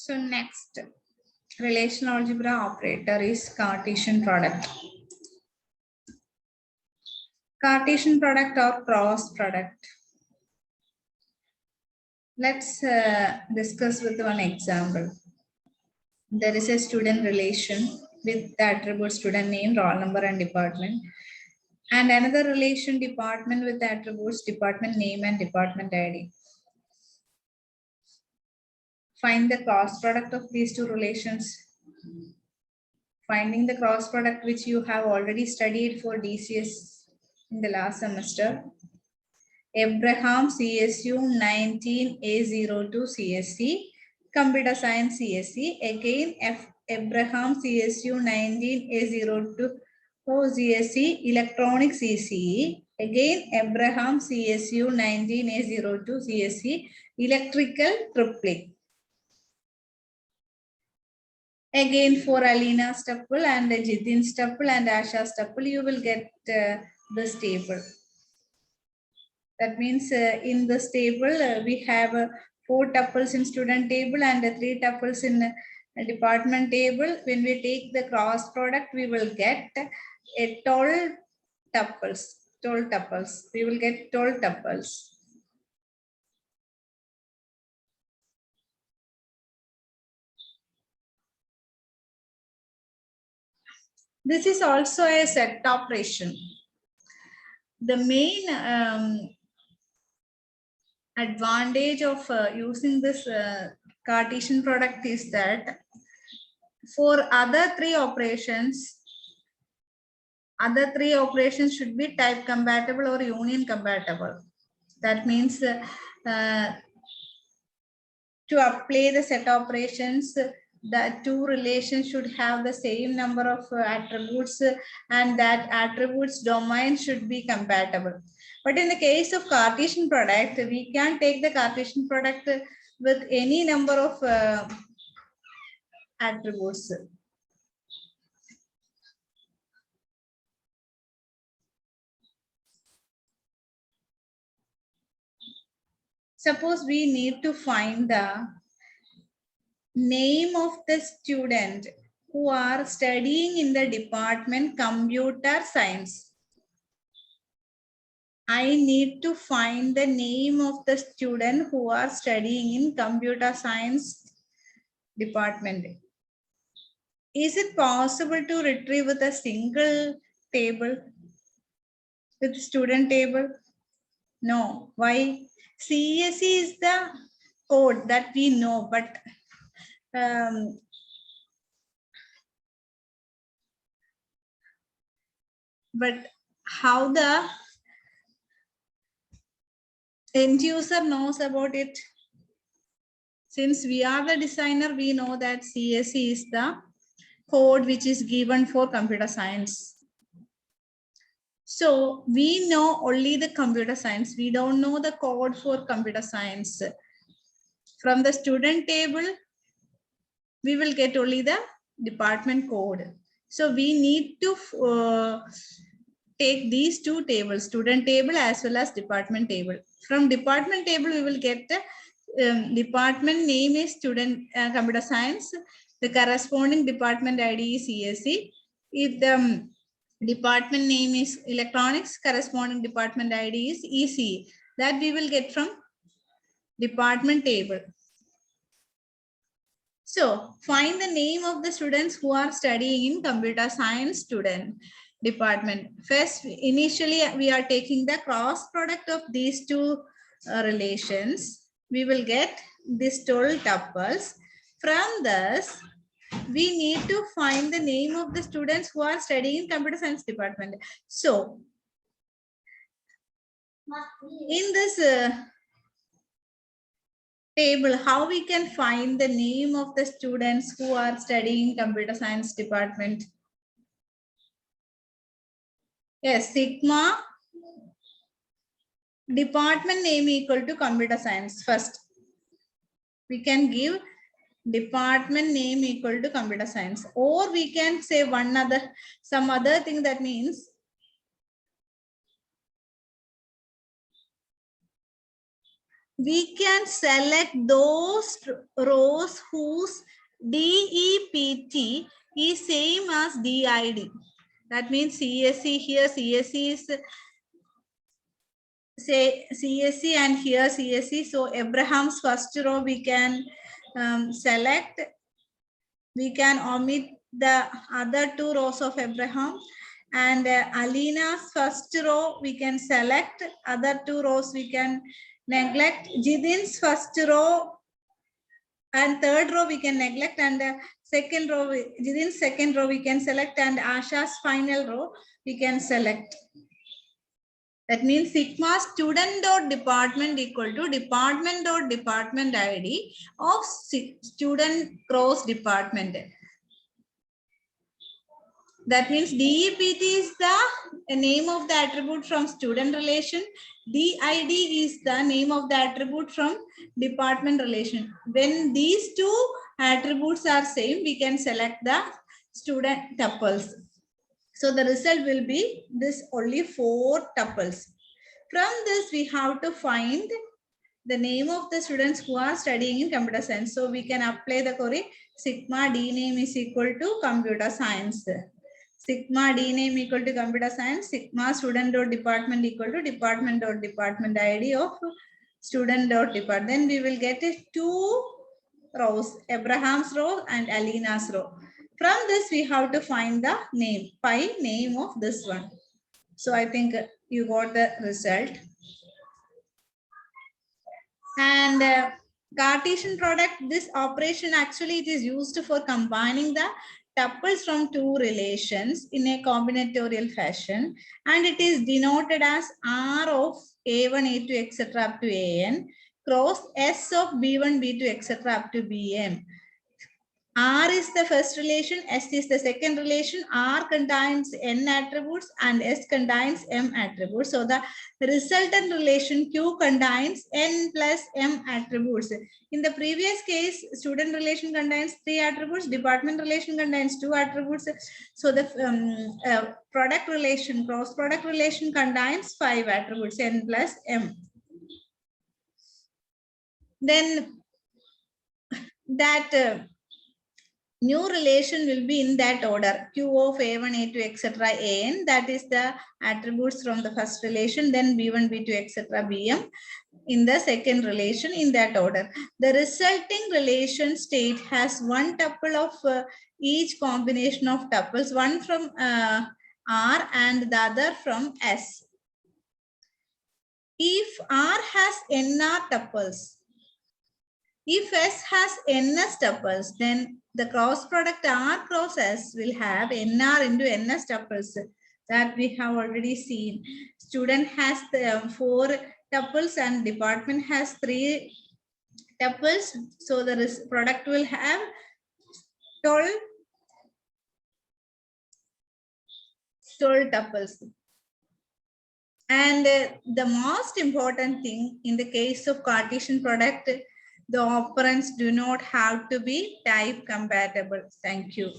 So next relational algebra operator is Cartesian product. Cartesian product or cross product. Let's discuss with one example. There is a student relation with the attribute student name, roll number and department. And another relation department with the attributes department name and department ID. Find the cross product of these two relations. Finding the cross product which you have already studied for DCS in the last semester. Abraham CSU 19A02 CSC, Computer Science CSC. Again, Abraham CSU 19A02 CSC, Electronics CCE. Again, Abraham CSU 19A02 CSC, Electrical Triplet. Again, for Alina's tuple and Jitin's tuple and Asha's tuple, you will get this table. That means in this table, we have 4 tuples in student table and 3 tuples in department table. When we take the cross product, we will get a 12 tuples. 12 tuples. We will get 12 tuples. This is also a set operation. The main advantage of using this Cartesian product is that for other three operations should be type compatible or union compatible. That means to apply the set operations, the two relations should have the same number of attributes and that attributes domain should be compatible. But in the case of Cartesian product, we can take the Cartesian product with any number of attributes. Suppose we need to find the name of the student who are studying in the department computer science. I need to find the name of the student who are studying in computer science department. Is it possible to retrieve with a single table, with student table? No. Why? CSE is the code that we know, but how the end user knows about it? Since we are the designer, we know that CSE is the code which is given for computer science. So we know only the computer science. We don't know the code for computer science. From the student table, we will get only the department code. So we need to take these two tables, student table as well as department table. From department table, we will get the department name is student computer science. The corresponding department ID is CSE. If the department name is electronics, corresponding department ID is ECE. That we will get from department table. So find the name of the students who are studying in computer science student department. First, initially we are taking the cross product of these two relations. We will get these 12 tuples. From this, we need to find the name of the students who are studying in computer science department. So in this table, how we can find the name of the students who are studying computer science department? Yes, sigma department name equal to computer science. First, we can give department name equal to computer science, or we can say some other thing. That means we can select those rows whose DEPT is same as DID. That means CSE here, CSE is say CSE and here CSE. So Abraham's first row we can select. We can omit the other two rows of Abraham. And Alina's first row we can select. Other two rows we can neglect. Jidin's first row and third row we can neglect, and second row, Jidin's second row we can select, and Asha's final row we can select. That means sigma student dot department equal to department dot department ID of student cross department. That means DEPT is the name of the attribute from student relation. DID is the name of the attribute from department relation. When these two attributes are same, we can select the student tuples. So the result will be this only 4 tuples. From this, we have to find the name of the students who are studying in computer science. So we can apply the query sigma D name is equal to computer science. Sigma D name equal to computer science, sigma student dot department equal to department dot department ID of student dot department. Then we will get 2 rows, Abraham's row and Alina's row. From this, we have to find the name, name of this one. So I think you got the result. And Cartesian product, this operation actually it is used for combining the tuples from 2 relations in a combinatorial fashion, and it is denoted as R of A1, A2, etc. up to AN cross S of B1, B2, etc. up to BM. R is the first relation, S is the second relation, R contains N attributes and S contains M attributes. So the resultant relation Q contains N plus M attributes. In the previous case, student relation contains 3 attributes, department relation contains 2 attributes. So the product relation, cross product relation contains 5 attributes, N plus M. Then that new relation will be in that order, Q of A1, A2, etc. AN, that is the attributes from the first relation, then B1, B2, etc. BM in the second relation in that order. The resulting relation state has one tuple of each combination of tuples, one from R and the other from S. If R has NR tuples, if S has NS tuples, then the cross product R cross S will have NR into NS tuples that we have already seen. Student has the 4 tuples and department has 3 tuples. So the product will have 12 tuples. And the most important thing in the case of Cartesian product, the operands do not have to be type compatible. Thank you.